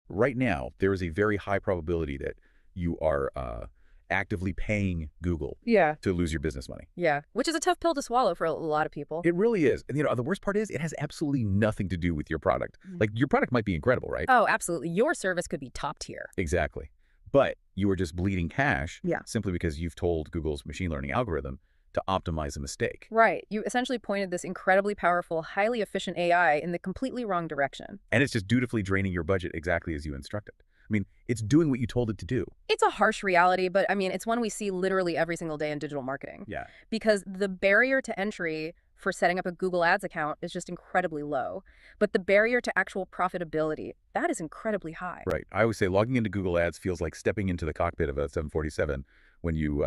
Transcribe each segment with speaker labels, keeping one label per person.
Speaker 1: Right now, there is a very high probability that you are actively paying Google
Speaker 2: Yeah.
Speaker 1: to lose your business money.
Speaker 2: Yeah. Which is a tough pill to swallow for a lot of people.
Speaker 1: It really is. And the worst part is it has absolutely nothing to do with your product. Like, your product might be incredible, right?
Speaker 2: Oh, absolutely. Your service could be top tier.
Speaker 1: Exactly. But you are just bleeding cash
Speaker 2: Yeah.
Speaker 1: simply because you've told Google's machine learning algorithm to optimize a mistake.
Speaker 2: Right. You essentially pointed this incredibly powerful, highly efficient AI in the completely wrong direction.
Speaker 1: And it's just dutifully draining your budget exactly as you instructed. I mean, it's doing what you told it to do.
Speaker 2: It's a harsh reality, but I mean, it's one we see literally every single day in digital marketing.
Speaker 1: Yeah.
Speaker 2: Because the barrier to entry for setting up a Google Ads account is just incredibly low. But the barrier to actual profitability, that is incredibly high.
Speaker 1: Right. I always say logging into Google Ads feels like stepping into the cockpit of a 747 when you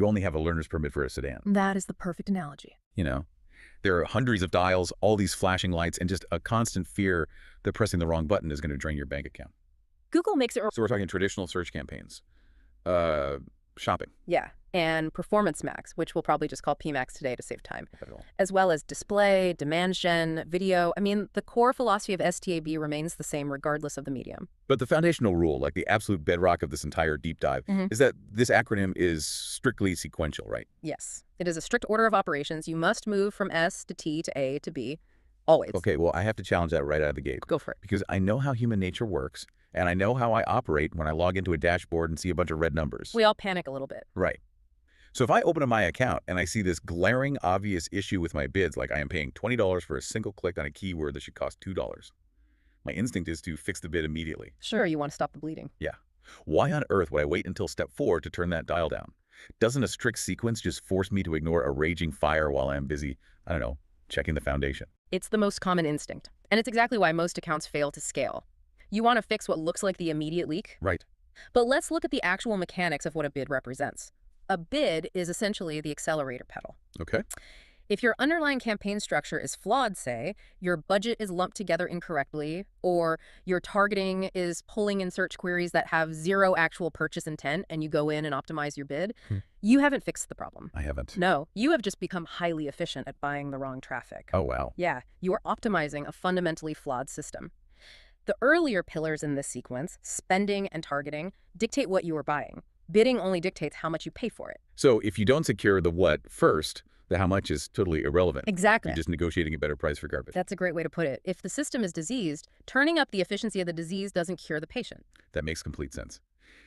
Speaker 1: only have a learner's permit for a sedan.
Speaker 2: That is the perfect analogy.
Speaker 1: There are hundreds of dials, all these flashing lights, and just a constant fear that pressing the wrong button is going to drain your bank account.
Speaker 2: Google makes it...
Speaker 1: So we're talking traditional search campaigns, shopping.
Speaker 2: Yeah, and Performance Max, which we'll probably just call PMAX today to save time, as well as display, demand gen, video. I mean, the core philosophy of STAB remains the same regardless of the medium.
Speaker 1: But the foundational rule, like the absolute bedrock of this entire deep dive, is that this acronym is strictly sequential, right?
Speaker 2: Yes, it is a strict order of operations. You must move from S to T to A to B, always.
Speaker 1: Okay, well, I have to challenge that right out of the gate.
Speaker 2: Go for it.
Speaker 1: Because I know how human nature works, and I know how I operate when I log into a dashboard and see a bunch of red numbers.
Speaker 2: We all panic a little bit.
Speaker 1: Right. So if I open up my account and I see this glaring, obvious issue with my bids, like I am paying $20 for a single click on a keyword that should cost $2, my instinct is to fix the bid immediately.
Speaker 2: Sure, you want to stop the bleeding.
Speaker 1: Yeah. Why on earth would I wait until step 4 to turn that dial down? Doesn't a strict sequence just force me to ignore a raging fire while I'm busy, I don't know, checking the foundation?
Speaker 2: It's the most common instinct, and it's exactly why most accounts fail to scale. You want to fix what looks like the immediate leak.
Speaker 1: Right.
Speaker 2: But let's look at the actual mechanics of what a bid represents. A bid is essentially the accelerator pedal.
Speaker 1: Okay.
Speaker 2: If your underlying campaign structure is flawed, say, your budget is lumped together incorrectly, or your targeting is pulling in search queries that have zero actual purchase intent and you go in and optimize your bid, you haven't fixed the problem.
Speaker 1: I haven't.
Speaker 2: No, you have just become highly efficient at buying the wrong traffic.
Speaker 1: Oh, wow.
Speaker 2: Yeah, you are optimizing a fundamentally flawed system. The earlier pillars in this sequence, spending and targeting, dictate what you are buying. Bidding only dictates how much you pay for it.
Speaker 1: So if you don't secure the what first, the how much is totally irrelevant.
Speaker 2: Exactly.
Speaker 1: You're just negotiating a better price for garbage.
Speaker 2: That's a great way to put it. If the system is diseased, turning up the efficiency of the disease doesn't cure the patient.
Speaker 1: That makes complete sense.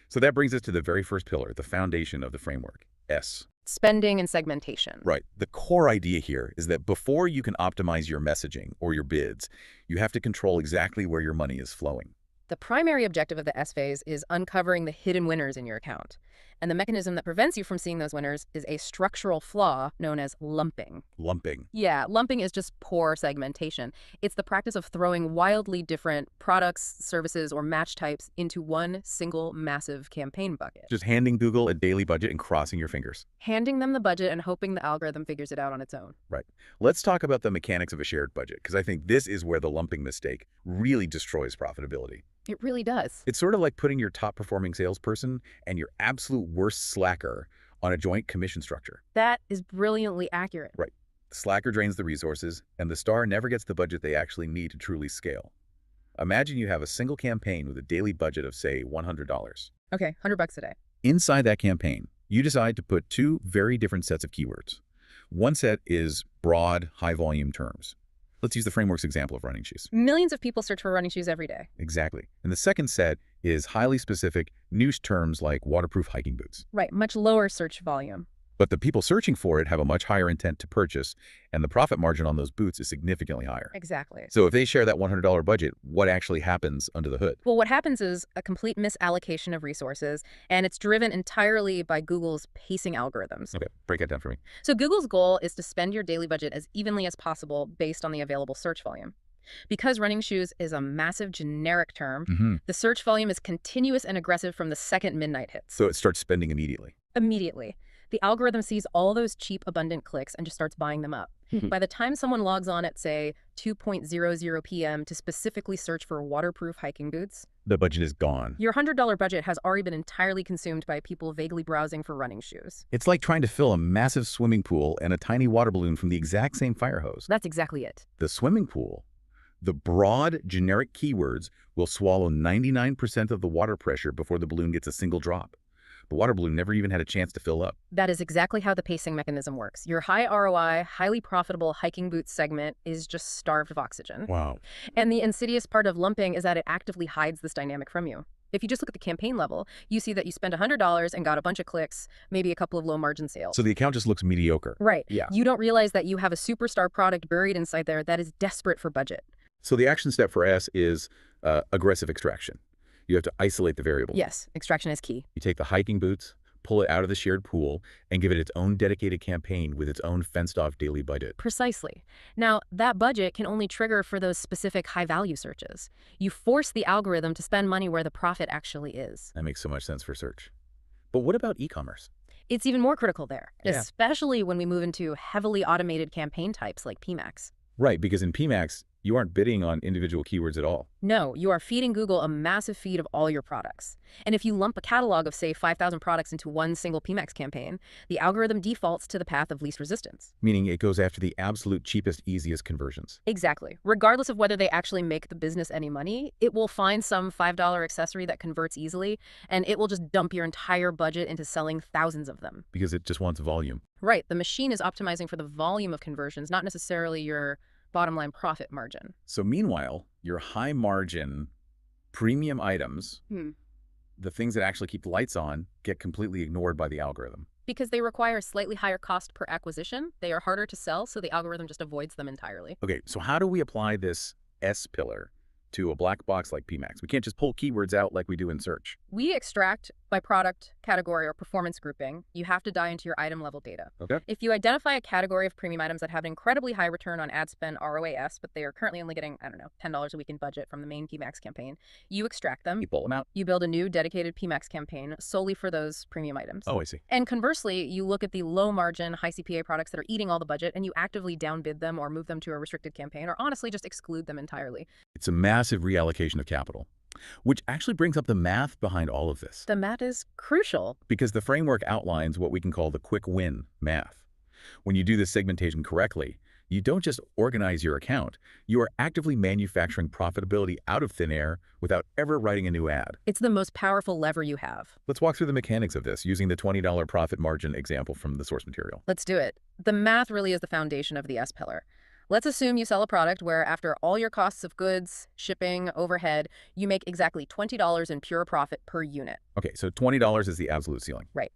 Speaker 1: So that brings us to the very first pillar, the foundation of the framework, S.
Speaker 2: Spending and segmentation.
Speaker 1: Right. The core idea here is that before you can optimize your messaging or your bids, you have to control exactly where your money is flowing.
Speaker 2: The primary objective of the S phase is uncovering the hidden winners in your account. And the mechanism that prevents you from seeing those winners is a structural flaw known as lumping.
Speaker 1: Lumping.
Speaker 2: Yeah, lumping is just poor segmentation. It's the practice of throwing wildly different products, services, or match types into one single massive campaign bucket.
Speaker 1: Just handing Google a daily budget and crossing your fingers.
Speaker 2: Handing them the budget and hoping the algorithm figures it out on its own.
Speaker 1: Right. Let's talk about the mechanics of a shared budget, because I think this is where the lumping mistake really destroys profitability.
Speaker 2: It really does.
Speaker 1: It's sort of like putting your top-performing salesperson and your absolute worst slacker on a joint commission structure.
Speaker 2: That is brilliantly accurate.
Speaker 1: Right. The slacker drains the resources, and the star never gets the budget they actually need to truly scale. Imagine you have a single campaign with a daily budget of, say, $100.
Speaker 2: Okay, $100 a day.
Speaker 1: Inside that campaign, you decide to put two very different sets of keywords. One set is broad, high-volume terms. Let's use the framework's example of running shoes.
Speaker 2: Millions of people search for running shoes every day.
Speaker 1: Exactly. And the second set is highly specific niche terms like waterproof hiking boots.
Speaker 2: Right, much lower search volume.
Speaker 1: But the people searching for it have a much higher intent to purchase, and the profit margin on those boots is significantly higher.
Speaker 2: Exactly.
Speaker 1: So if they share that $100 budget, what actually happens under the hood?
Speaker 2: Well, what happens is a complete misallocation of resources, and it's driven entirely by Google's pacing algorithms.
Speaker 1: Okay, break that down for me.
Speaker 2: So Google's goal is to spend your daily budget as evenly as possible based on the available search volume. Because running shoes is a massive generic term, the search volume is continuous and aggressive from the second midnight hits.
Speaker 1: So it starts spending immediately.
Speaker 2: Immediately. The algorithm sees all those cheap, abundant clicks and just starts buying them up. By the time someone logs on at, say, 2:00 p.m. to specifically search for waterproof hiking boots,
Speaker 1: The budget is gone.
Speaker 2: your $100 budget has already been entirely consumed by people vaguely browsing for running shoes.
Speaker 1: It's like trying to fill a massive swimming pool and a tiny water balloon from the exact same fire hose.
Speaker 2: That's exactly it.
Speaker 1: The swimming pool, The broad, generic keywords will swallow 99% of the water pressure before the balloon gets a single drop. The water balloon never even had a chance to fill up.
Speaker 2: That is exactly how the pacing mechanism works. Your high ROI, highly profitable hiking boots segment is just starved of oxygen.
Speaker 1: Wow.
Speaker 2: And the insidious part of lumping is that it actively hides this dynamic from you. If you just look at the campaign level, you see that you spent $100 and got a bunch of clicks, maybe a couple of low-margin sales.
Speaker 1: So the account just looks mediocre.
Speaker 2: Right.
Speaker 1: Yeah.
Speaker 2: You don't realize that you have a superstar product buried inside there that is desperate for budget.
Speaker 1: So the action step for S is aggressive extraction. You have to isolate the variable.
Speaker 2: Yes, extraction is key.
Speaker 1: You take the hiking boots, pull it out of the shared pool, and give it its own dedicated campaign with its own fenced-off daily budget.
Speaker 2: Precisely. Now, that budget can only trigger for those specific high-value searches. You force the algorithm to spend money where the profit actually is.
Speaker 1: That makes so much sense for search. But what about e-commerce?
Speaker 2: It's even more critical there,
Speaker 1: Yeah.
Speaker 2: especially when we move into heavily automated campaign types like PMAX.
Speaker 1: Right, because in PMAX, you aren't bidding on individual keywords at all.
Speaker 2: No, you are feeding Google a massive feed of all your products. And if you lump a catalog of, say, 5,000 products into one single PMAX campaign, the algorithm defaults to the path of least resistance.
Speaker 1: Meaning it goes after the absolute cheapest, easiest conversions.
Speaker 2: Exactly. Regardless of whether they actually make the business any money, it will find some $5 accessory that converts easily, and it will just dump your entire budget into selling thousands of them.
Speaker 1: Because it just wants volume.
Speaker 2: Right. The machine is optimizing for the volume of conversions, not necessarily your bottom line profit margin.
Speaker 1: So meanwhile, your high margin premium items, the things that actually keep the lights on, get completely ignored by the algorithm.
Speaker 2: Because they require a slightly higher cost per acquisition, they are harder to sell, so the algorithm just avoids them entirely.
Speaker 1: Okay, so how do we apply this S pillar to a black box like PMAX? We can't just pull keywords out like we do in search.
Speaker 2: We extract by product, category, or performance grouping. You have to dive into your item level data.
Speaker 1: Okay.
Speaker 2: If you identify a category of premium items that have an incredibly high return on ad spend ROAS, but they are currently only getting, I don't know, $10 a week in budget from the main PMAX campaign, you extract them.
Speaker 1: You pull them out.
Speaker 2: You build a new dedicated PMAX campaign solely for those premium items.
Speaker 1: Oh, I see.
Speaker 2: And conversely, you look at the low margin, high CPA products that are eating all the budget and you actively downbid them or move them to a restricted campaign or honestly just exclude them entirely.
Speaker 1: It's a massive reallocation of capital, which actually brings up the math behind all of this.
Speaker 2: The math is crucial.
Speaker 1: Because the framework outlines what we can call the quick win math. When you do this segmentation correctly, you don't just organize your account, you are actively manufacturing profitability out of thin air without ever writing a new ad.
Speaker 2: It's the most powerful lever you have.
Speaker 1: Let's walk through the mechanics of this using the $20 profit margin example from the source material.
Speaker 2: Let's do it. The math really is the foundation of the S pillar. Let's assume you sell a product where after all your costs of goods, shipping, overhead, you make exactly $20 in pure profit per unit.
Speaker 1: Okay, so $20 is the absolute ceiling.
Speaker 2: Right.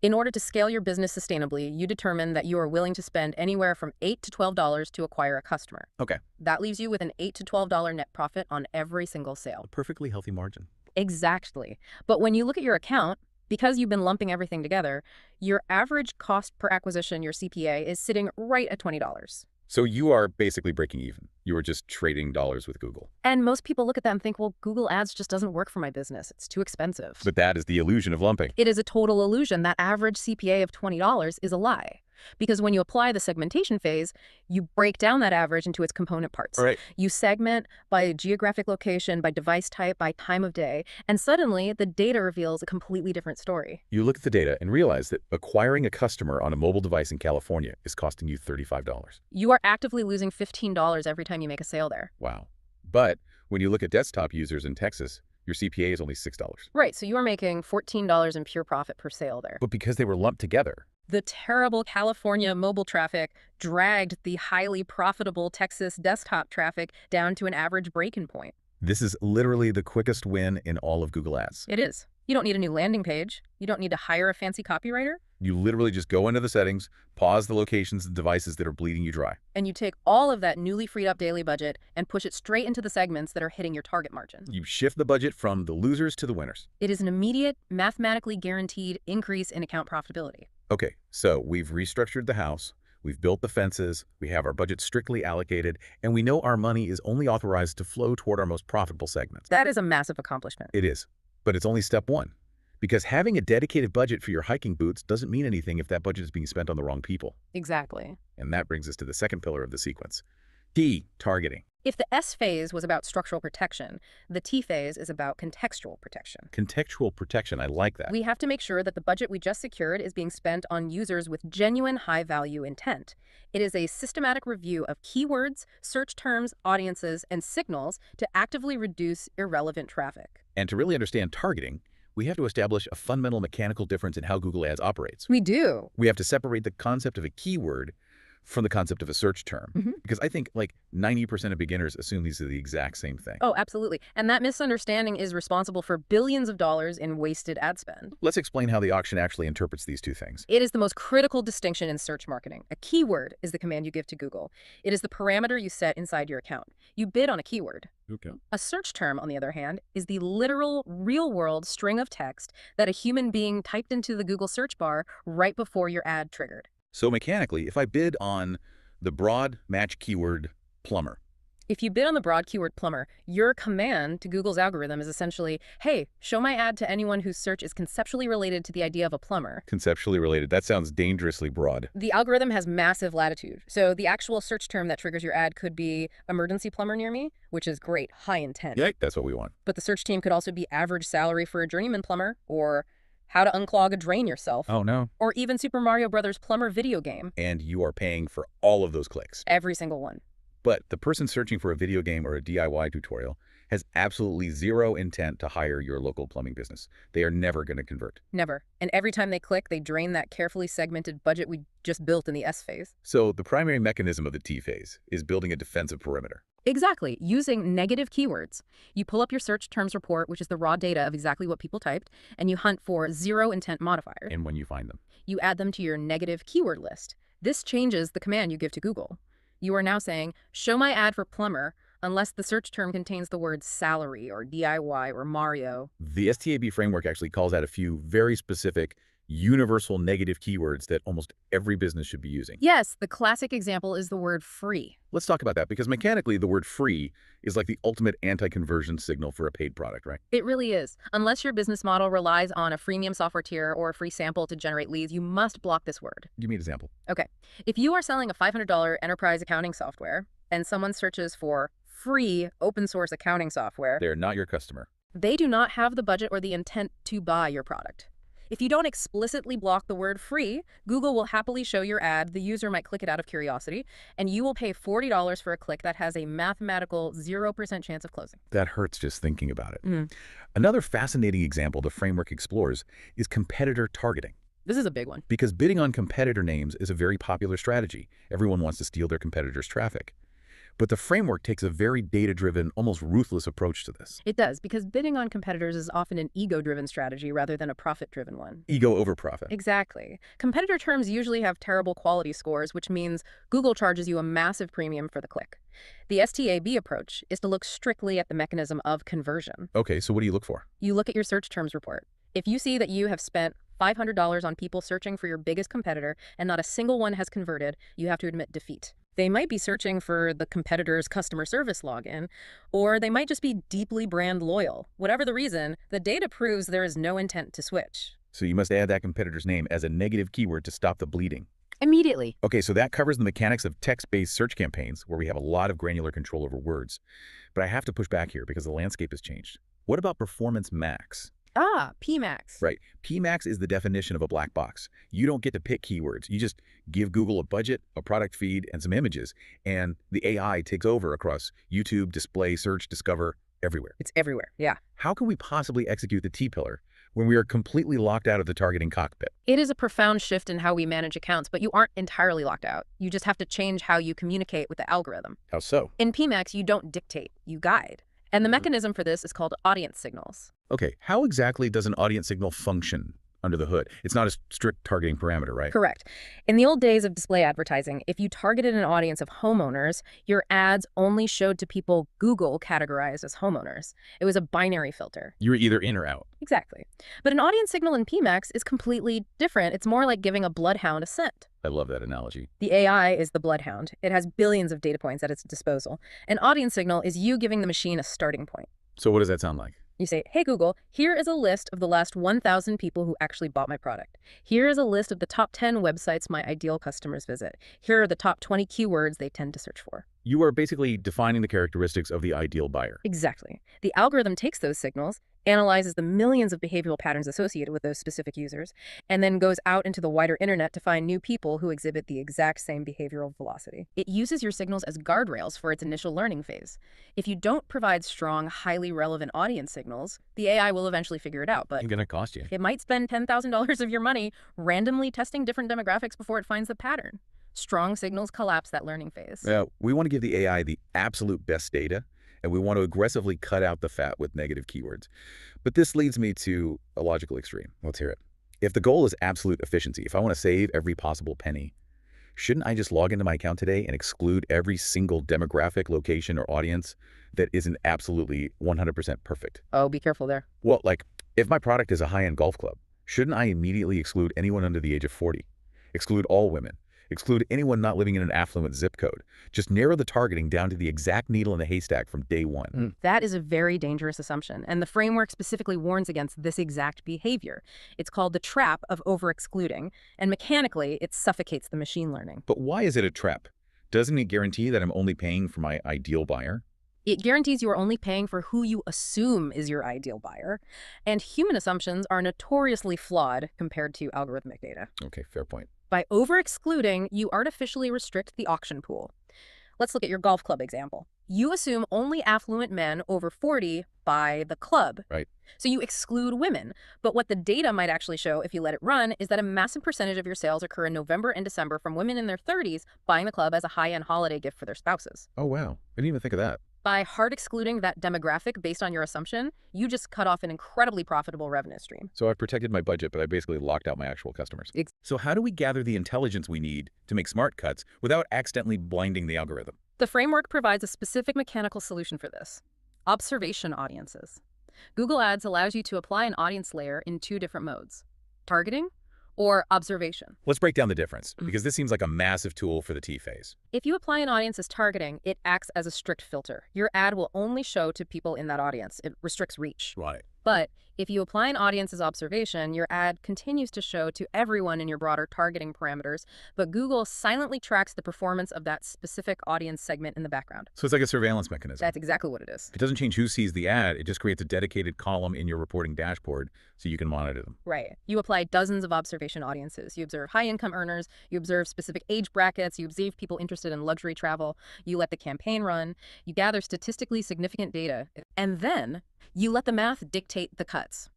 Speaker 2: In order to scale your business sustainably, you determine that you are willing to spend anywhere from $8 to $12 to acquire a customer.
Speaker 1: Okay.
Speaker 2: That leaves you with an $8 to $12 net profit on every single sale.
Speaker 1: A perfectly healthy margin.
Speaker 2: Exactly. But when you look at your account, because you've been lumping everything together, your average cost per acquisition, your CPA, is sitting right at $20.
Speaker 1: So you are basically breaking even. You are just trading dollars with Google.
Speaker 2: And most people look at that and think, well, Google Ads just doesn't work for my business. It's too expensive.
Speaker 1: But that is the illusion of lumping.
Speaker 2: It is a total illusion. That average CPA of $20 is a lie. Because when you apply the segmentation phase, you break down that average into its component parts.
Speaker 1: All right.
Speaker 2: You segment by geographic location, by device type, by time of day, and suddenly the data reveals a completely different story.
Speaker 1: You look at the data and realize that acquiring a customer on a mobile device in California is costing you $35.
Speaker 2: You are actively losing $15 every time you make a sale there.
Speaker 1: Wow. But when you look at desktop users in Texas, your CPA is only $6.
Speaker 2: Right, so you are making $14 in pure profit per sale there.
Speaker 1: But because they were lumped together.
Speaker 2: The terrible California mobile traffic dragged the highly profitable Texas desktop traffic down to an average break-in point.
Speaker 1: This is literally the quickest win in all of Google Ads.
Speaker 2: It is. You don't need a new landing page. You don't need to hire a fancy copywriter.
Speaker 1: You literally just go into the settings, pause the locations and devices that are bleeding you dry.
Speaker 2: And you take all of that newly freed up daily budget and push it straight into the segments that are hitting your target margin.
Speaker 1: You shift the budget from the losers to the winners.
Speaker 2: It is an immediate, mathematically guaranteed increase in account profitability.
Speaker 1: Okay, so we've restructured the house, we've built the fences, we have our budget strictly allocated, and we know our money is only authorized to flow toward our most profitable segments.
Speaker 2: That is a massive accomplishment.
Speaker 1: It is, but it's only step one. Because having a dedicated budget for your hiking boots doesn't mean anything if that budget is being spent on the wrong people.
Speaker 2: Exactly.
Speaker 1: And that brings us to the second pillar of the sequence. T, targeting.
Speaker 2: If the S phase was about structural protection, the T phase is about contextual protection.
Speaker 1: Contextual protection, I like that.
Speaker 2: We have to make sure that the budget we just secured is being spent on users with genuine high-value intent. It is a systematic review of keywords, search terms, audiences, and signals to actively reduce irrelevant traffic.
Speaker 1: And to really understand targeting, we have to establish a fundamental mechanical difference in how Google Ads operates.
Speaker 2: We do.
Speaker 1: We have to separate the concept of a keyword from the concept of a search term. Because I think like 90% of beginners assume these are the exact same thing.
Speaker 2: Oh, absolutely. And that misunderstanding is responsible for billions of dollars in wasted ad spend.
Speaker 1: Let's explain how the auction actually interprets these two things.
Speaker 2: It is the most critical distinction in search marketing. A keyword is the command you give to Google. It is the parameter you set inside your account. You bid on a keyword.
Speaker 1: Okay.
Speaker 2: A search term, on the other hand, is the literal, real-world string of text that a human being typed into the Google search bar right before your ad triggered.
Speaker 1: So mechanically, if I bid on the broad match keyword plumber.
Speaker 2: If you bid on the broad keyword plumber, your command to Google's algorithm is essentially, hey, show my ad to anyone whose search is conceptually related to the idea of a plumber.
Speaker 1: Conceptually related. That sounds dangerously broad.
Speaker 2: The algorithm has massive latitude. So the actual search term that triggers your ad could be emergency plumber near me, which is great, high intent.
Speaker 1: Yeah, that's what we want.
Speaker 2: But the search team could also be average salary for a journeyman plumber, or how to unclog a drain yourself.
Speaker 1: Oh, no.
Speaker 2: Or even Super Mario Brothers plumber video game.
Speaker 1: And you are paying for all of those clicks.
Speaker 2: Every single one.
Speaker 1: But the person searching for a video game or a DIY tutorial has absolutely zero intent to hire your local plumbing business. They are never going to convert.
Speaker 2: Never. And every time they click, they drain that carefully segmented budget we just built in the S phase.
Speaker 1: So the primary mechanism of the T phase is building a defensive perimeter.
Speaker 2: Exactly. Using negative keywords. You pull up your search terms report, which is the raw data of exactly what people typed, and you hunt for zero intent modifiers.
Speaker 1: And when you find them,
Speaker 2: you add them to your negative keyword list. This changes the command you give to Google. You are now saying, show my ad for plumber, unless the search term contains the words salary or DIY or Mario.
Speaker 1: The STAB framework actually calls out a few very specific, universal negative keywords that almost every business should be using.
Speaker 2: Yes, the classic example is the word free.
Speaker 1: Let's talk about that, because mechanically the word free is like the ultimate anti-conversion signal for a paid product, right?
Speaker 2: It really is. Unless your business model relies on a freemium software tier or a free sample to generate leads, you must block this word.
Speaker 1: Give me an example.
Speaker 2: Okay. If you are selling a $500 enterprise accounting software and someone searches for free open source accounting software,
Speaker 1: They're not your customer.
Speaker 2: They do not have the budget or the intent to buy your product. If you don't explicitly block the word free, Google will happily show your ad, the user might click it out of curiosity, and you will pay $40 for a click that has a mathematical 0% chance of closing.
Speaker 1: That hurts just thinking about it. Another fascinating example the framework explores is competitor targeting.
Speaker 2: This is a big one.
Speaker 1: Because bidding on competitor names is a very popular strategy. Everyone wants to steal their competitors' traffic. But the framework takes a very data-driven, almost ruthless approach to this.
Speaker 2: It does, because bidding on competitors is often an ego-driven strategy rather than a profit-driven one.
Speaker 1: Ego over profit.
Speaker 2: Exactly. Competitor terms usually have terrible quality scores, which means Google charges you a massive premium for the click. The STAB approach is to look strictly at the mechanism of conversion.
Speaker 1: Okay, so what do you look for?
Speaker 2: You look at your search terms report. If you see that you have spent $500 on people searching for your biggest competitor and not a single one has converted, you have to admit defeat. They might be searching for the competitor's customer service login, or they might just be deeply brand loyal. Whatever the reason, the data proves there is no intent to switch.
Speaker 1: So you must add that competitor's name as a negative keyword to stop the bleeding.
Speaker 2: Immediately.
Speaker 1: Okay, so that covers the mechanics of text-based search campaigns where we have a lot of granular control over words. But I have to push back here because the landscape has changed. What about performance max?
Speaker 2: Ah, PMAX.
Speaker 1: Right. PMAX is the definition of a black box. You don't get to pick keywords. You just give Google a budget, a product feed, and some images, and the AI takes over across YouTube, display, search, discover, everywhere.
Speaker 2: It's everywhere, yeah.
Speaker 1: How can we possibly execute the T pillar when we are completely locked out of the targeting cockpit?
Speaker 2: It is a profound shift in how we manage accounts, but you aren't entirely locked out. You just have to change how you communicate with the algorithm.
Speaker 1: How so?
Speaker 2: In PMAX, you don't dictate, you guide. And the mechanism for this is called audience signals.
Speaker 1: Okay, how exactly does an audience signal function under the hood? It's not a strict targeting parameter, right?
Speaker 2: Correct. In the old days of display advertising, if you targeted an audience of homeowners, your ads only showed to people Google categorized as homeowners. It was a binary filter.
Speaker 1: You're either in or out.
Speaker 2: Exactly. But an audience signal in PMAX is completely different. It's more like giving a bloodhound a scent.
Speaker 1: I love that analogy.
Speaker 2: The AI is the bloodhound. It has billions of data points at its disposal. An audience signal is you giving the machine a starting point.
Speaker 1: So what does that sound like?
Speaker 2: You say, hey Google, here is a list of the last 1,000 people who actually bought my product. Here is a list of the top 10 websites my ideal customers visit. Here are the top 20 keywords they tend to search for.
Speaker 1: You are basically defining the characteristics of the ideal buyer.
Speaker 2: Exactly. The algorithm takes those signals, analyzes the millions of behavioral patterns associated with those specific users, and then goes out into the wider internet to find new people who exhibit the exact same behavioral velocity. It uses your signals as guardrails for its initial learning phase. If you don't provide strong, highly relevant audience signals, the AI will eventually figure it out, but
Speaker 1: It's going to cost you.
Speaker 2: it might spend $10,000 of your money randomly testing different demographics before it finds the pattern. Strong signals collapse that learning phase.
Speaker 1: We want to give the AI the absolute best data, and we want to aggressively cut out the fat with negative keywords. But this leads me to a logical extreme. Let's hear it. If the goal is absolute efficiency, if I want to save every possible penny, shouldn't I just log into my account today and exclude every single demographic, location, or audience that isn't absolutely 100% perfect?
Speaker 2: Oh, be careful there.
Speaker 1: Well, like, if my product is a high-end golf club, shouldn't I immediately exclude anyone under the age of 40? Exclude all women? Exclude anyone not living in an affluent zip code? Just narrow the targeting down to the exact needle in the haystack from day one.
Speaker 2: That is a very dangerous assumption, and the framework specifically warns against this exact behavior. It's called the trap of over-excluding, and mechanically, it suffocates the machine learning.
Speaker 1: But why is it a trap? Doesn't it guarantee that I'm only paying for my ideal buyer?
Speaker 2: It guarantees you are only paying for who you assume is your ideal buyer, and human assumptions are notoriously flawed compared to algorithmic data.
Speaker 1: Okay, fair point.
Speaker 2: By over-excluding, you artificially restrict the auction pool. Let's look at your golf club example. You assume only affluent men over 40 buy the club.
Speaker 1: Right.
Speaker 2: So you exclude women. But what the data might actually show if you let it run is that a massive percentage of your sales occur in November and December from women in their 30s buying the club as a high-end holiday gift for their spouses.
Speaker 1: Oh, wow. I didn't even think of that.
Speaker 2: By hard excluding that demographic based on your assumption, you just cut off an incredibly profitable revenue stream.
Speaker 1: So I've protected my budget, but I basically locked out my actual customers. So how do we gather the intelligence we need to make smart cuts without accidentally blinding the algorithm?
Speaker 2: The framework provides a specific mechanical solution for this: observation audiences. Google Ads allows you to apply an audience layer in two different modes: targeting or observation.
Speaker 1: Let's break down the difference, because this seems like a massive tool for the T phase.
Speaker 2: If you apply an audience as targeting, it acts as a strict filter. Your ad will only show to people in that audience. It restricts reach.
Speaker 1: Right.
Speaker 2: But if you apply an audience as observation, your ad continues to show to everyone in your broader targeting parameters, but Google silently tracks the performance of that specific audience segment in the background.
Speaker 1: So it's like a surveillance mechanism.
Speaker 2: That's exactly what it is.
Speaker 1: It doesn't change who sees the ad, it just creates a dedicated column in your reporting dashboard so you can monitor them.
Speaker 2: Right. You apply dozens of observation audiences. You observe high-income earners, you observe specific age brackets, you observe people interested in luxury travel, you let the campaign run, you gather statistically significant data, and then you let the math dictate the cuts.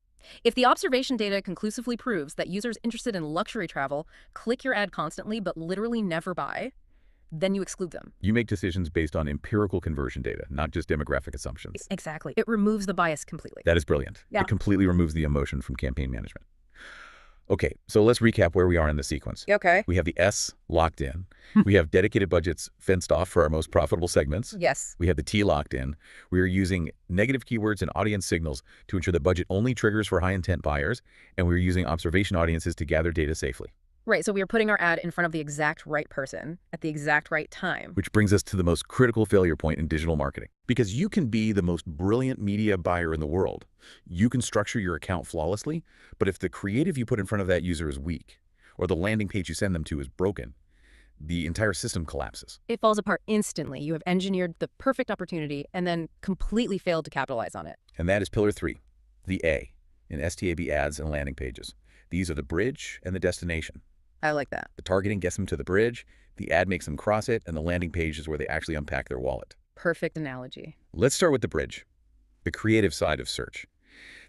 Speaker 2: If the observation data conclusively proves that users interested in luxury travel click your ad constantly but literally never buy, then you exclude them.
Speaker 1: You make decisions based on empirical conversion data, not just demographic assumptions.
Speaker 2: Exactly. It removes the bias completely.
Speaker 1: That is brilliant.
Speaker 2: Yeah.
Speaker 1: It completely removes the emotion from campaign management. Okay, so let's recap where we are in the sequence.
Speaker 2: Okay.
Speaker 1: We have the S locked in. We have dedicated budgets fenced off for our most profitable segments.
Speaker 2: Yes.
Speaker 1: We have the T locked in. We are using negative keywords and audience signals to ensure the budget only triggers for high-intent buyers, and we're using observation audiences to gather data safely.
Speaker 2: Right, so we are putting our ad in front of the exact right person at the exact right time.
Speaker 1: Which brings us to the most critical failure point in digital marketing. Because you can be the most brilliant media buyer in the world. You can structure your account flawlessly, but if the creative you put in front of that user is weak, or the landing page you send them to is broken, the entire system collapses.
Speaker 2: It falls apart instantly. You have engineered the perfect opportunity and then completely failed to capitalize on it.
Speaker 1: And that is pillar 3, the A, in STAB ads and landing pages. These are the bridge and the destination.
Speaker 2: I like that.
Speaker 1: The targeting gets them to the bridge, the ad makes them cross it, and the landing page is where they actually unpack their wallet.
Speaker 2: Perfect analogy.
Speaker 1: Let's start with the bridge, the creative side of search.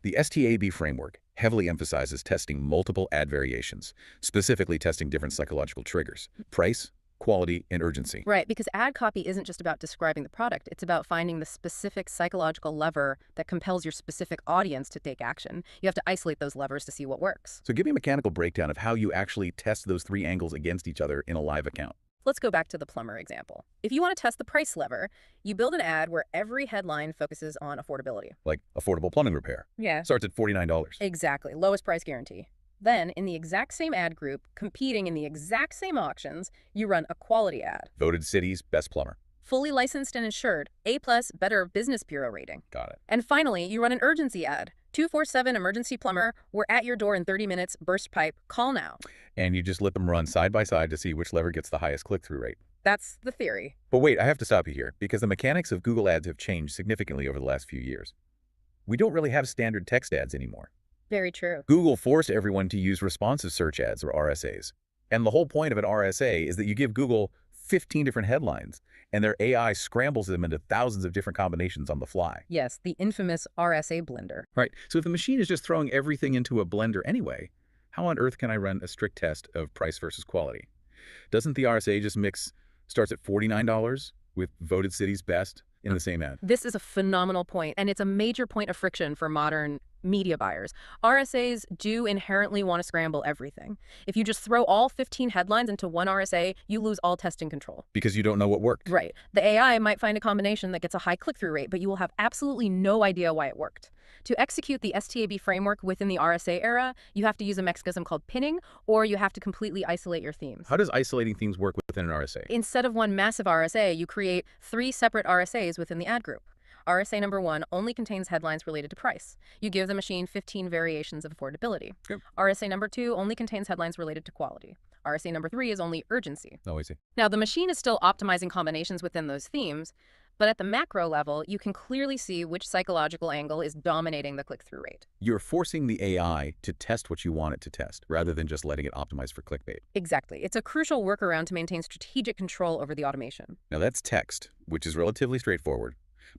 Speaker 1: The STAB framework heavily emphasizes testing multiple ad variations, specifically testing different psychological triggers: price, quality, and urgency.
Speaker 2: Right, because ad copy isn't just about describing the product. It's about finding the specific psychological lever that compels your specific audience to take action. You have to isolate those levers to see what works.
Speaker 1: So give me a mechanical breakdown of how you actually test those 3 angles against each other in a live account.
Speaker 2: Let's go back to the plumber example. If you want to test the price lever, you build an ad where every headline focuses on affordability.
Speaker 1: Like affordable plumbing repair.
Speaker 2: Yeah.
Speaker 1: Starts at $49.
Speaker 2: Exactly. Lowest price guarantee. Then, in the exact same ad group, competing in the exact same auctions, you run a quality ad.
Speaker 1: Voted city's best plumber.
Speaker 2: Fully licensed and insured, A+, Better Business Bureau rating.
Speaker 1: Got it.
Speaker 2: And finally, you run an urgency ad. 247 emergency plumber, we're at your door in 30 minutes, burst pipe, call now.
Speaker 1: And you just let them run side by side to see which lever gets the highest click-through rate.
Speaker 2: That's the theory.
Speaker 1: But wait, I have to stop you here, because the mechanics of Google Ads have changed significantly over the last few years. We don't really have standard text ads anymore.
Speaker 2: Very true.
Speaker 1: Google forced everyone to use responsive search ads, or RSAs. And the whole point of an RSA is that you give Google 15 different headlines, and their AI scrambles them into thousands of different combinations on the fly.
Speaker 2: Yes, the infamous RSA blender.
Speaker 1: Right. So if the machine is just throwing everything into a blender anyway, how on earth can I run a strict test of price versus quality? Doesn't the RSA just starts at $49 with voted cities best in the same ad?
Speaker 2: This is a phenomenal point, and it's a major point of friction for modern media buyers. RSAs do inherently want to scramble everything. If you just throw all 15 headlines into one RSA, you lose all testing control.
Speaker 1: Because you don't know what worked.
Speaker 2: Right. The AI might find a combination that gets a high click-through rate, but you will have absolutely no idea why it worked. To execute the STAB framework within the RSA era, you have to use a mechanism called pinning, or you have to completely isolate your themes.
Speaker 1: How does isolating themes work within an RSA?
Speaker 2: Instead of one massive RSA, you create 3 separate RSAs within the ad group. RSA number 1 only contains headlines related to price. You give the machine 15 variations of affordability.
Speaker 1: Yep.
Speaker 2: RSA number 2 only contains headlines related to quality. RSA number 3 is only urgency.
Speaker 1: Oh, I see.
Speaker 2: Now, the machine is still optimizing combinations within those themes, but at the macro level, you can clearly see which psychological angle is dominating the click-through rate.
Speaker 1: You're forcing the AI to test what you want it to test, rather than just letting it optimize for clickbait.
Speaker 2: Exactly. It's a crucial workaround to maintain strategic control over the automation.
Speaker 1: Now that's text, which is relatively straightforward.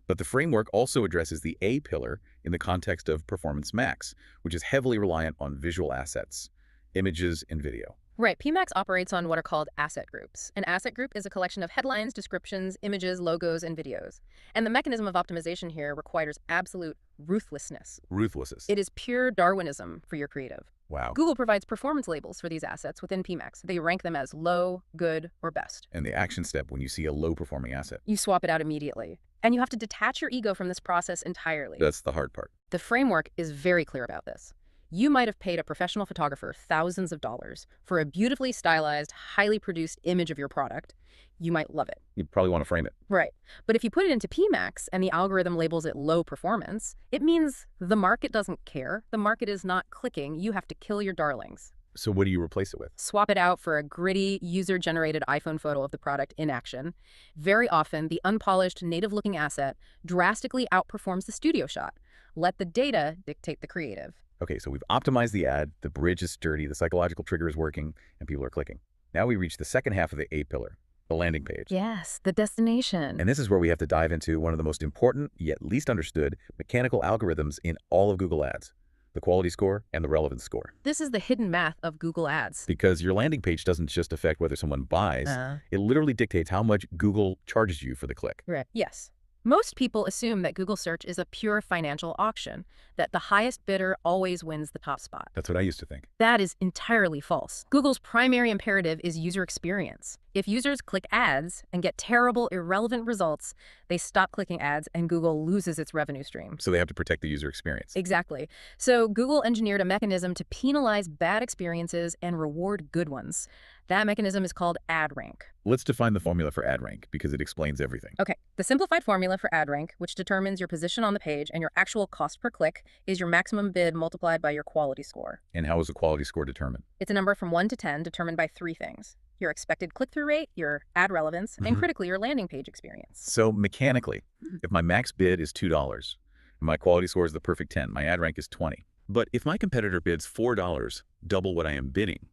Speaker 1: But the framework also addresses the A pillar in the context of Performance Max, which is heavily reliant on visual assets, images, and video.
Speaker 2: Right. PMAX operates on what are called asset groups. An asset group is a collection of headlines, descriptions, images, logos, and videos. And the mechanism of optimization here requires absolute ruthlessness.
Speaker 1: Ruthlessness.
Speaker 2: It is pure Darwinism for your creative.
Speaker 1: Wow.
Speaker 2: Google provides performance labels for these assets within PMAX. They rank them as low, good, or best.
Speaker 1: And the action step when you see a low-performing asset.
Speaker 2: You swap it out immediately. And you have to detach your ego from this process entirely.
Speaker 1: That's the hard part.
Speaker 2: The framework is very clear about this. You might have paid a professional photographer thousands of dollars for a beautifully stylized, highly produced image of your product. You might love it.
Speaker 1: You probably want to frame it.
Speaker 2: Right. But if you put it into PMAX and the algorithm labels it low performance, it means the market doesn't care. The market is not clicking. You have to kill your darlings.
Speaker 1: So what do you replace it with?
Speaker 2: Swap it out for a gritty, user-generated iPhone photo of the product in action. Very often, the unpolished, native-looking asset drastically outperforms the studio shot. Let the data dictate the creative.
Speaker 1: Okay, so we've optimized the ad, the bridge is sturdy, the psychological trigger is working, and people are clicking. Now we reach the second half of the A pillar, the landing page.
Speaker 2: Yes, the destination.
Speaker 1: And this is where we have to dive into one of the most important, yet least understood, mechanical algorithms in all of Google Ads, the quality score and the relevance score.
Speaker 2: This is the hidden math of Google Ads.
Speaker 1: Because your landing page doesn't just affect whether someone buys, it literally dictates how much Google charges you for the click.
Speaker 2: Right. Yes. Most people assume that Google search is a pure financial auction, that the highest bidder always wins the top spot.
Speaker 1: That's what I used to think.
Speaker 2: That is entirely false. Google's primary imperative is user experience. If users click ads and get terrible, irrelevant results, they stop clicking ads and Google loses its revenue stream.
Speaker 1: So they have to protect the user experience.
Speaker 2: Exactly. So Google engineered a mechanism to penalize bad experiences and reward good ones. That mechanism is called ad rank.
Speaker 1: Let's define the formula for ad rank because it explains everything.
Speaker 2: Okay. The simplified formula for ad rank, which determines your position on the page and your actual cost per click, is your maximum bid multiplied by your quality score.
Speaker 1: And how is the quality score determined?
Speaker 2: It's a number from 1 to 10 determined by 3 things: your expected click-through rate, your ad relevance, and critically, your landing page experience.
Speaker 1: So mechanically, if my max bid is $2, and my quality score is the perfect 10, my ad rank is 20. But if my competitor bids $4, double what I am bidding,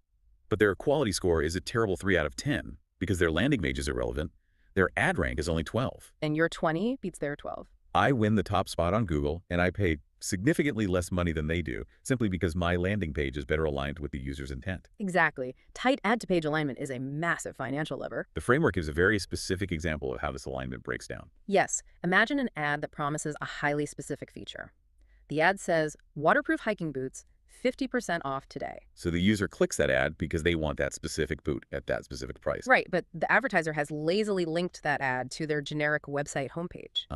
Speaker 1: but their quality score is a terrible 3 out of 10 because their landing page is irrelevant, their ad rank is only 12.
Speaker 2: And your 20 beats their 12.
Speaker 1: I win the top spot on Google, and I pay significantly less money than they do, simply because my landing page is better aligned with the user's intent.
Speaker 2: Exactly. Tight ad-to-page alignment is a massive financial lever.
Speaker 1: The framework gives a very specific example of how this alignment breaks down.
Speaker 2: Yes. Imagine an ad that promises a highly specific feature. The ad says, waterproof hiking boots, 50% off today.
Speaker 1: So the user clicks that ad because they want that specific boot at that specific price.
Speaker 2: Right, but the advertiser has lazily linked that ad to their generic website homepage.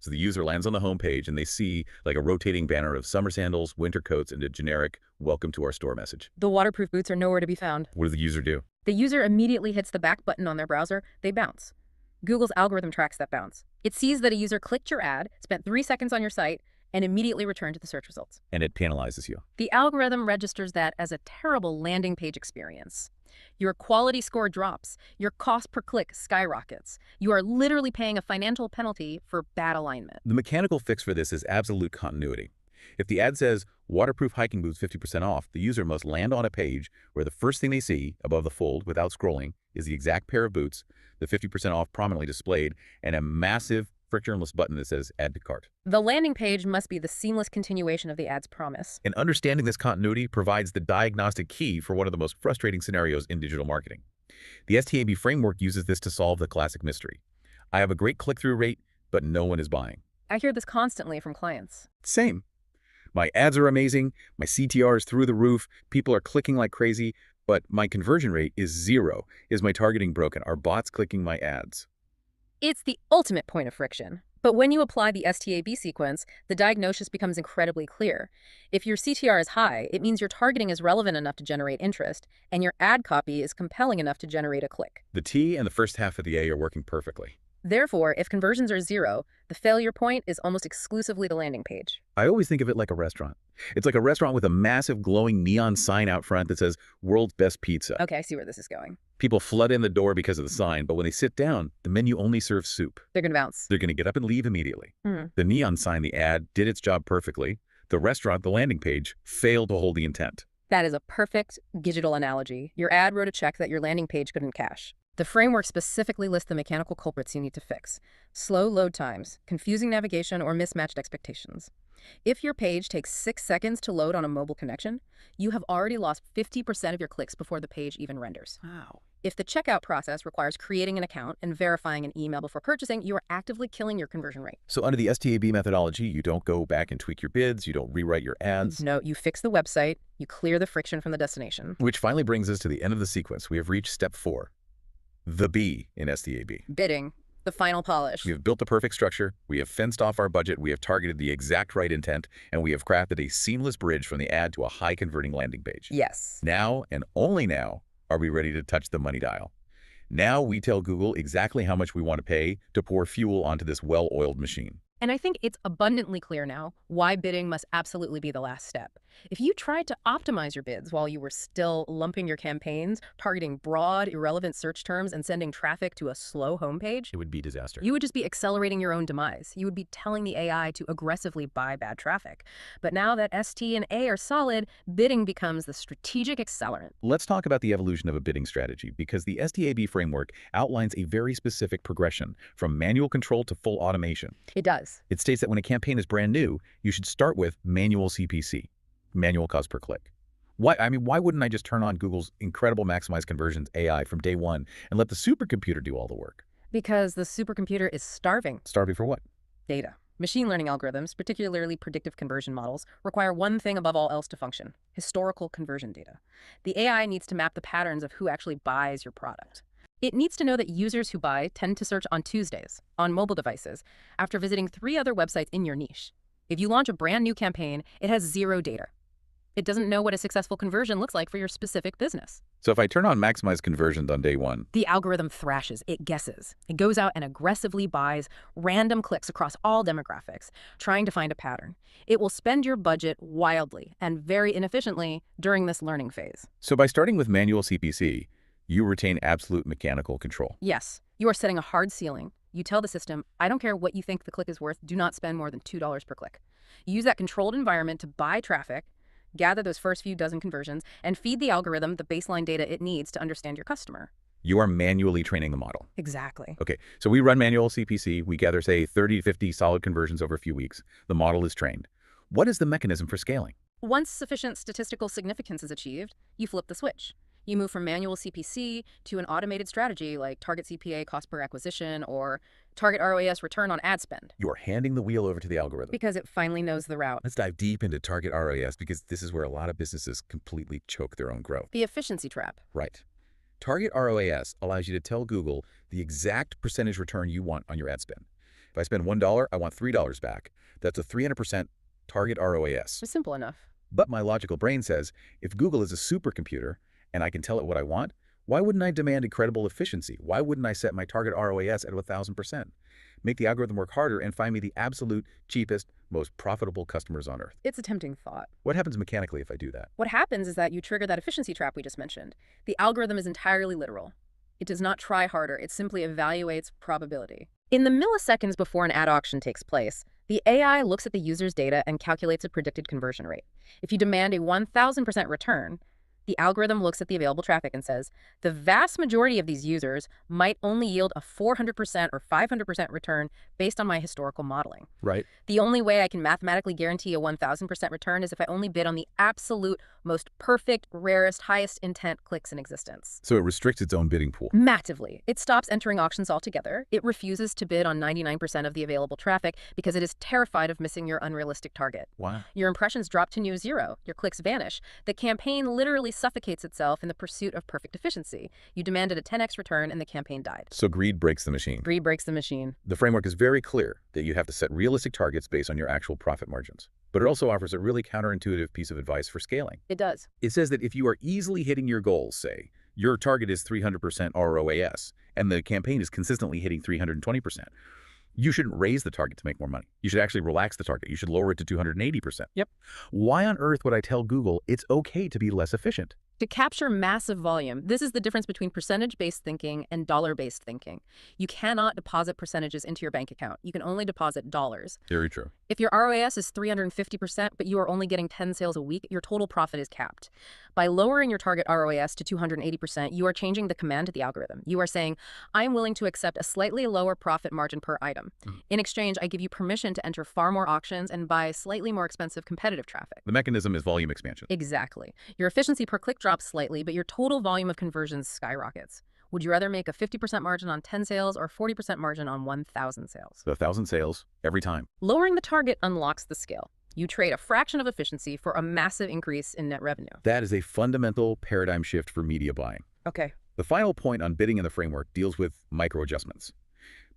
Speaker 1: So the user lands on the homepage and they see like a rotating banner of summer sandals, winter coats, and a generic "Welcome to our store" message.
Speaker 2: The waterproof boots are nowhere to be found.
Speaker 1: What does the user do?
Speaker 2: The user immediately hits the back button on their browser. They bounce. Google's algorithm tracks that bounce. It sees that a user clicked your ad, spent 3 seconds on your site, and immediately returned to the search results.
Speaker 1: And it penalizes you.
Speaker 2: The algorithm registers that as a terrible landing page experience. Your quality score drops. Your cost per click skyrockets. You are literally paying a financial penalty for bad alignment.
Speaker 1: The mechanical fix for this is absolute continuity. If the ad says, waterproof hiking boots 50% off, the user must land on a page where the first thing they see, above the fold without scrolling, is the exact pair of boots, the 50% off prominently displayed, and a massive, frictionless button that says Add to Cart.
Speaker 2: The landing page must be the seamless continuation of the ad's promise.
Speaker 1: And understanding this continuity provides the diagnostic key for one of the most frustrating scenarios in digital marketing. The STAB framework uses this to solve the classic mystery. I have a great click-through rate, but no one is buying.
Speaker 2: I hear this constantly from clients.
Speaker 1: Same. My ads are amazing, my CTR is through the roof, people are clicking like crazy, but my conversion rate is 0. Is my targeting broken? Are bots clicking my ads?
Speaker 2: It's the ultimate point of friction. But when you apply the STAB sequence, the diagnosis becomes incredibly clear. If your CTR is high, it means your targeting is relevant enough to generate interest, and your ad copy is compelling enough to generate a click.
Speaker 1: The T and the first half of the A are working perfectly.
Speaker 2: Therefore, if conversions are 0, the failure point is almost exclusively the landing page.
Speaker 1: I always think of it like a restaurant. It's like a restaurant with a massive glowing neon sign out front that says, World's Best Pizza.
Speaker 2: Okay, I see where this is going.
Speaker 1: People flood in the door because of the sign, but when they sit down, the menu only serves soup.
Speaker 2: They're going to bounce.
Speaker 1: They're going to get up and leave immediately. The neon sign, the ad, did its job perfectly. The restaurant, the landing page, failed to hold the intent.
Speaker 2: That is a perfect digital analogy. Your ad wrote a check that your landing page couldn't cash. The framework specifically lists the mechanical culprits you need to fix: slow load times, confusing navigation, or mismatched expectations. If your page takes 6 seconds to load on a mobile connection, you have already lost 50% of your clicks before the page even renders.
Speaker 1: Wow.
Speaker 2: If the checkout process requires creating an account and verifying an email before purchasing, you are actively killing your conversion rate.
Speaker 1: So under the STAB methodology, you don't go back and tweak your bids, you don't rewrite your ads.
Speaker 2: No, you fix the website, you clear the friction from the destination.
Speaker 1: Which finally brings us to the end of the sequence. We have reached step 4, the B in STAB.
Speaker 2: Bidding, the final polish.
Speaker 1: We have built the perfect structure, we have fenced off our budget, we have targeted the exact right intent, and we have crafted a seamless bridge from the ad to a high-converting landing page.
Speaker 2: Yes.
Speaker 1: Now, and only now, are we ready to touch the money dial. Now we tell Google exactly how much we want to pay to pour fuel onto this well-oiled machine.
Speaker 2: And I think it's abundantly clear now why bidding must absolutely be the last step. If you tried to optimize your bids while you were still lumping your campaigns, targeting broad, irrelevant search terms, and sending traffic to a slow homepage,
Speaker 1: It would be disaster.
Speaker 2: you would just be accelerating your own demise. You would be telling the AI to aggressively buy bad traffic. But now that ST and A are solid, bidding becomes the strategic accelerant.
Speaker 1: Let's talk about the evolution of a bidding strategy, because the STAB framework outlines a very specific progression from manual control to full automation.
Speaker 2: It does.
Speaker 1: It states that when a campaign is brand new, you should start with manual CPC, manual cost per click. Why wouldn't I just turn on Google's incredible maximized conversions AI from day one and let the supercomputer do all the work?
Speaker 2: Because the supercomputer is starving.
Speaker 1: Starving for what?
Speaker 2: Data. Machine learning algorithms, particularly predictive conversion models, require one thing above all else to function: historical conversion data. The AI needs to map the patterns of who actually buys your product. It needs to know that users who buy tend to search on Tuesdays, on mobile devices, after visiting 3 other websites in your niche. If you launch a brand new campaign, it has 0 data. It doesn't know what a successful conversion looks like for your specific business.
Speaker 1: So if I turn on maximized conversions on day one,
Speaker 2: The algorithm thrashes, it guesses. It goes out and aggressively buys random clicks across all demographics, trying to find a pattern. It will spend your budget wildly and very inefficiently during this learning phase.
Speaker 1: so by starting with manual CPC, you retain absolute mechanical control.
Speaker 2: Yes, you are setting a hard ceiling. You tell the system, I don't care what you think the click is worth, do not spend more than $2 per click. You use that controlled environment to buy traffic, gather those first few dozen conversions, and feed the algorithm the baseline data it needs to understand your customer.
Speaker 1: You are manually training the model.
Speaker 2: Exactly.
Speaker 1: Okay, so we run manual CPC, we gather, say, 30 to 50 solid conversions over a few weeks. The model is trained. What is the mechanism for scaling?
Speaker 2: Once sufficient statistical significance is achieved, you flip the switch. You move from manual CPC to an automated strategy like target CPA cost per acquisition or target ROAS return on ad spend,
Speaker 1: You're handing the wheel over to the algorithm.
Speaker 2: because it finally knows the route.
Speaker 1: Let's dive deep into target ROAS, because this is where a lot of businesses completely choke their own growth.
Speaker 2: The efficiency trap.
Speaker 1: Right. Target ROAS allows you to tell Google the exact percentage return you want on your ad spend. If I spend $1, I want $3 back. That's a 300% target ROAS.
Speaker 2: It's simple enough.
Speaker 1: But my logical brain says, if Google is a supercomputer and I can tell it what I want, why wouldn't I demand incredible efficiency? Why wouldn't I set my target ROAS at 1,000%? Make the algorithm work harder and find me the absolute cheapest, most profitable customers on Earth.
Speaker 2: It's a tempting thought.
Speaker 1: What happens mechanically if I do that?
Speaker 2: What happens is that you trigger that efficiency trap we just mentioned. The algorithm is entirely literal. It does not try harder. It simply evaluates probability. In the milliseconds before an ad auction takes place, the AI looks at the user's data and calculates a predicted conversion rate. If you demand a 1,000% return, the algorithm looks at the available traffic and says, the vast majority of these users might only yield a 400% or 500% return based on my historical modeling.
Speaker 1: Right.
Speaker 2: The only way I can mathematically guarantee a 1,000% return is if I only bid on the absolute most perfect, rarest, highest intent clicks in existence.
Speaker 1: So it restricts its own bidding pool.
Speaker 2: Massively. It stops entering auctions altogether. It refuses to bid on 99% of the available traffic because it is terrified of missing your unrealistic target.
Speaker 1: Wow.
Speaker 2: Your impressions drop to near zero. Your clicks vanish. The campaign literally suffocates itself in the pursuit of perfect efficiency. You demanded a 10x return and the campaign died.
Speaker 1: So greed breaks the machine.
Speaker 2: Greed breaks the machine.
Speaker 1: The framework is very clear that you have to set realistic targets based on your actual profit margins. But it also offers a really counterintuitive piece of advice for scaling.
Speaker 2: It does.
Speaker 1: It says that if you are easily hitting your goals, say, your target is 300% ROAS, and the campaign is consistently hitting 320%, you shouldn't raise the target to make more money. You should actually relax the target. You should lower it to 280%.
Speaker 2: Yep.
Speaker 1: Why on earth would I tell Google it's okay to be less efficient?
Speaker 2: To capture massive volume, this is the difference between percentage-based thinking and dollar-based thinking. You cannot deposit percentages into your bank account. You can only deposit dollars.
Speaker 1: Very true.
Speaker 2: If your ROAS is 350%, but you are only getting 10 sales a week, your total profit is capped. By lowering your target ROAS to 280%, you are changing the command to the algorithm. You are saying, I'm willing to accept a slightly lower profit margin per item. In exchange, I give you permission to enter far more auctions and buy slightly more expensive competitive traffic.
Speaker 1: The mechanism is volume expansion.
Speaker 2: Exactly. Your efficiency per click drops slightly, but your total volume of conversions skyrockets. Would you rather make a 50% margin on 10 sales or 40% margin on 1,000 sales?
Speaker 1: So 1,000 sales every time.
Speaker 2: Lowering the target unlocks the scale. You trade a fraction of efficiency for a massive increase in net revenue.
Speaker 1: That is a fundamental paradigm shift for media buying.
Speaker 2: Okay.
Speaker 1: The final point on bidding in the framework deals with micro adjustments.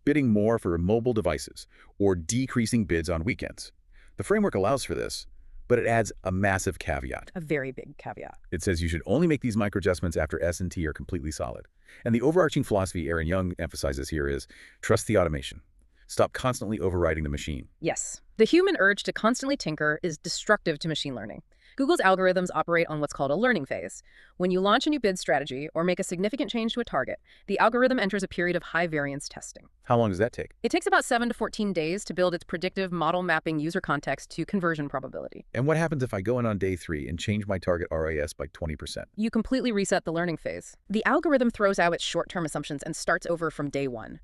Speaker 1: Bidding more for mobile devices or decreasing bids on weekends. The framework allows for this, but it adds a massive caveat.
Speaker 2: A very big caveat.
Speaker 1: It says you should only make these micro adjustments after S&T are completely solid. And the overarching philosophy Aaron Young emphasizes here is trust the automation. Stop constantly overriding the machine.
Speaker 2: Yes. The human urge to constantly tinker is destructive to machine learning. Google's algorithms operate on what's called a learning phase. When you launch a new bid strategy or make a significant change to a target, the algorithm enters a period of high variance testing.
Speaker 1: How long does that take?
Speaker 2: It takes about 7 to 14 days to build its predictive model mapping user context to conversion probability.
Speaker 1: And what happens if I go in on day 3 and change my target ROAS by 20%?
Speaker 2: You completely reset the learning phase. The algorithm throws out its short-term assumptions and starts over from day 1.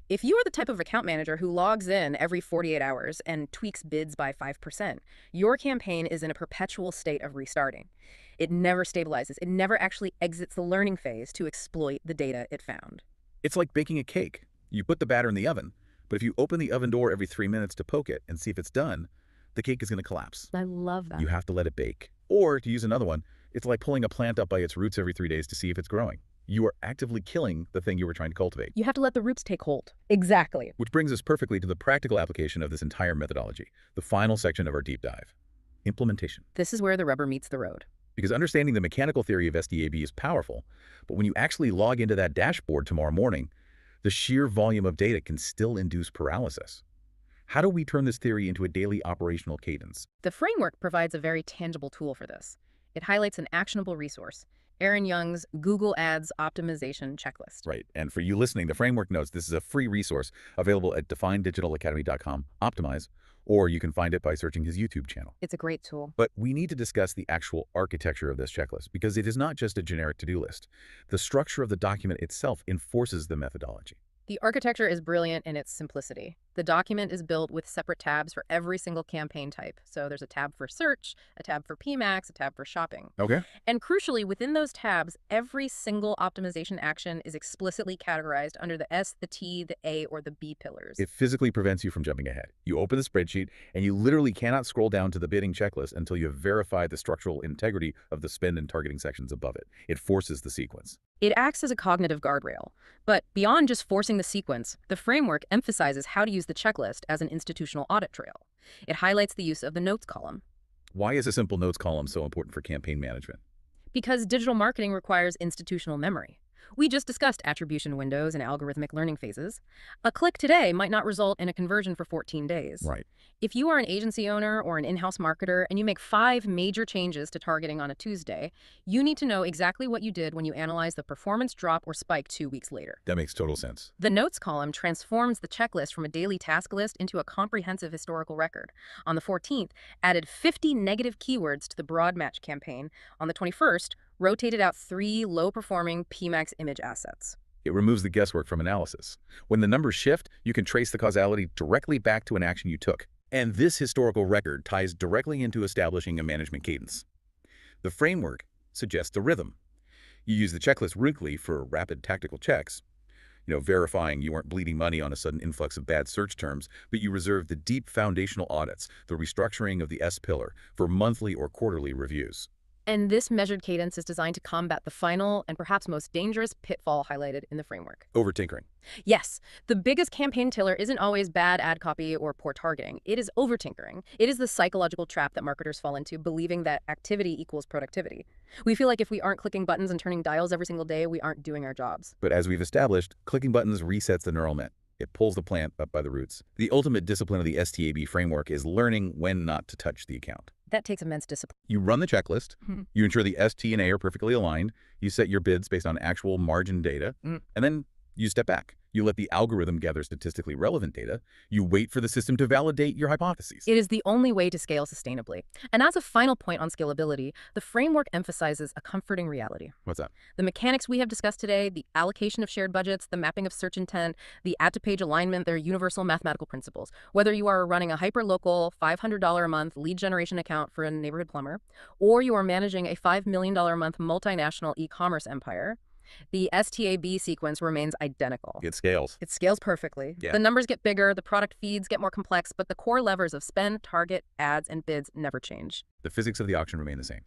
Speaker 2: If you are the type of account manager who logs in every 48 hours and tweaks bids by 5%, your campaign is in a perpetual state of restarting. It never stabilizes. It never actually exits the learning phase to exploit the data it found.
Speaker 1: It's like baking a cake. You put the batter in the oven, but if you open the oven door every 3 minutes to poke it and see if it's done, the cake is going to collapse.
Speaker 2: I love that.
Speaker 1: You have to let it bake. Or, to use another one, it's like pulling a plant up by its roots every 3 days to see if it's growing. You are actively killing the thing you were trying to cultivate.
Speaker 2: You have to let the roots take hold. Exactly.
Speaker 1: Which brings us perfectly to the practical application of this entire methodology, the final section of our deep dive, implementation.
Speaker 2: This is where the rubber meets the road.
Speaker 1: Because understanding the mechanical theory of SDAB is powerful, but when you actually log into that dashboard tomorrow morning, the sheer volume of data can still induce paralysis. How do we turn this theory into a daily operational cadence?
Speaker 2: The framework provides a very tangible tool for this. It highlights an actionable resource, Aaron Young's Google Ads Optimization Checklist.
Speaker 1: Right. And for you listening, the framework notes this is a free resource available at definedigitalacademy.com, Optimize, or you can find it by searching his YouTube channel.
Speaker 2: It's a great tool.
Speaker 1: But we need to discuss the actual architecture of this checklist because it is not just a generic to-do list. The structure of the document itself enforces the methodology.
Speaker 2: The architecture is brilliant in its simplicity. The document is built with separate tabs for every single campaign type. So there's a tab for search, a tab for PMAX, a tab for shopping.
Speaker 1: Okay.
Speaker 2: And crucially, within those tabs, every single optimization action is explicitly categorized under the S, the T, the A, or the B pillars.
Speaker 1: It physically prevents you from jumping ahead. You open the spreadsheet, and you literally cannot scroll down to the bidding checklist until you have verified the structural integrity of the spend and targeting sections above it. It forces the sequence.
Speaker 2: It acts as a cognitive guardrail. But beyond just forcing the sequence, the framework emphasizes how to use the checklist as an institutional audit trail. It highlights the use of the notes column.
Speaker 1: Why is a simple notes column so important for campaign management?
Speaker 2: Because digital marketing requires institutional memory. We just discussed attribution windows and algorithmic learning phases. A click today might not result in a conversion for 14 days.
Speaker 1: Right.
Speaker 2: If you are an agency owner or an in-house marketer and you make 5 major changes to targeting on a Tuesday, you need to know exactly what you did when you analyze the performance drop or spike 2 weeks later.
Speaker 1: That makes total sense.
Speaker 2: The notes column transforms the checklist from a daily task list into a comprehensive historical record. On the 14th, added 50 negative keywords to the broad match campaign. On the 21st, rotated out 3 low-performing PMAX image assets.
Speaker 1: It removes the guesswork from analysis. When the numbers shift, you can trace the causality directly back to an action you took. And this historical record ties directly into establishing a management cadence. The framework suggests a rhythm. You use the checklist weekly for rapid tactical checks, verifying you weren't bleeding money on a sudden influx of bad search terms, but you reserve the deep foundational audits, the restructuring of the S pillar, for monthly or quarterly reviews.
Speaker 2: And this measured cadence is designed to combat the final and perhaps most dangerous pitfall highlighted in the framework.
Speaker 1: Overtinkering.
Speaker 2: Yes, the biggest campaign killer isn't always bad ad copy or poor targeting. It is overtinkering. It is the psychological trap that marketers fall into, believing that activity equals productivity. We feel like if we aren't clicking buttons and turning dials every single day, we aren't doing our jobs.
Speaker 1: But as we've established, clicking buttons resets the neural net. It pulls the plant up by the roots. The ultimate discipline of the STAB framework is learning when not to touch the account.
Speaker 2: That takes immense discipline.
Speaker 1: You run the checklist, you ensure the S, T, and A are perfectly aligned, you set your bids based on actual margin data, and then you step back. You let the algorithm gather statistically relevant data. You wait for the system to validate your hypotheses.
Speaker 2: It is the only way to scale sustainably. And as a final point on scalability, the framework emphasizes a comforting reality.
Speaker 1: What's that?
Speaker 2: The mechanics we have discussed today, the allocation of shared budgets, the mapping of search intent, the add-to-page alignment, they're universal mathematical principles. Whether you are running a hyper-local $500 a month lead generation account for a neighborhood plumber, or you are managing a $5 million a month multinational e-commerce empire, the STAB sequence remains identical.
Speaker 1: It scales.
Speaker 2: It scales perfectly.
Speaker 1: Yeah.
Speaker 2: The numbers get bigger, the product feeds get more complex, but the core levers of spend, target, ads, and bids never change.
Speaker 1: The physics of the auction remain the same.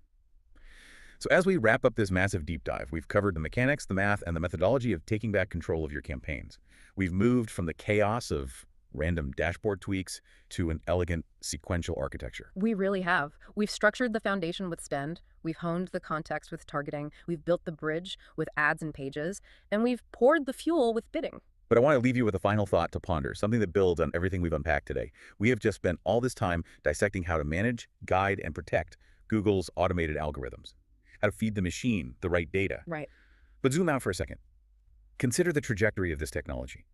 Speaker 1: So as we wrap up this massive deep dive, we've covered the mechanics, the math, and the methodology of taking back control of your campaigns. We've moved from the chaos of random dashboard tweaks to an elegant sequential architecture.
Speaker 2: We really have. We've structured the foundation with spend, we've honed the context with targeting, we've built the bridge with ads and pages, and we've poured the fuel with bidding.
Speaker 1: But I want to leave you with a final thought to ponder, something that builds on everything we've unpacked today. We have just spent all this time dissecting how to manage, guide, and protect Google's automated algorithms, how to feed the machine the right data.
Speaker 2: Right.
Speaker 1: But zoom out for a second. Consider the trajectory of this technology.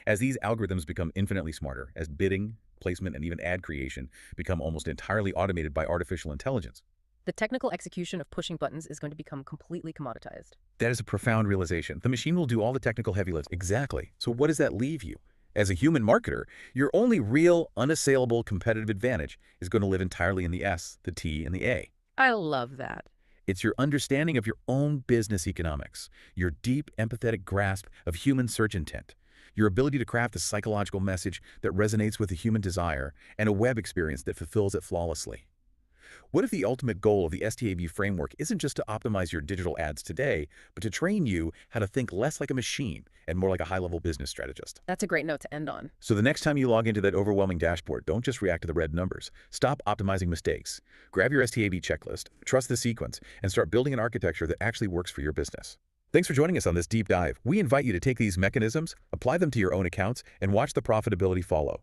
Speaker 1: As these algorithms become infinitely smarter, as bidding, placement, and even ad creation become almost entirely automated by artificial intelligence,
Speaker 2: The technical execution of pushing buttons is going to become completely commoditized.
Speaker 1: that is a profound realization. The machine will do all the technical heavy lifts. Exactly. So what does that leave you? As a human marketer, your only real, unassailable competitive advantage is going to live entirely in the S, the T, and the A.
Speaker 2: I love that.
Speaker 1: It's your understanding of your own business economics, your deep, empathetic grasp of human search intent, your ability to craft a psychological message that resonates with a human desire, and a web experience that fulfills it flawlessly. What if the ultimate goal of the STAB framework isn't just to optimize your digital ads today, but to train you how to think less like a machine and more like a high-level business strategist?
Speaker 2: That's a great note to end on.
Speaker 1: So the next time you log into that overwhelming dashboard, don't just react to the red numbers. Stop optimizing mistakes. Grab your STAB checklist, trust the sequence, and start building an architecture that actually works for your business. Thanks for joining us on this deep dive. We invite you to take these mechanisms, apply them to your own accounts, and watch the profitability follow.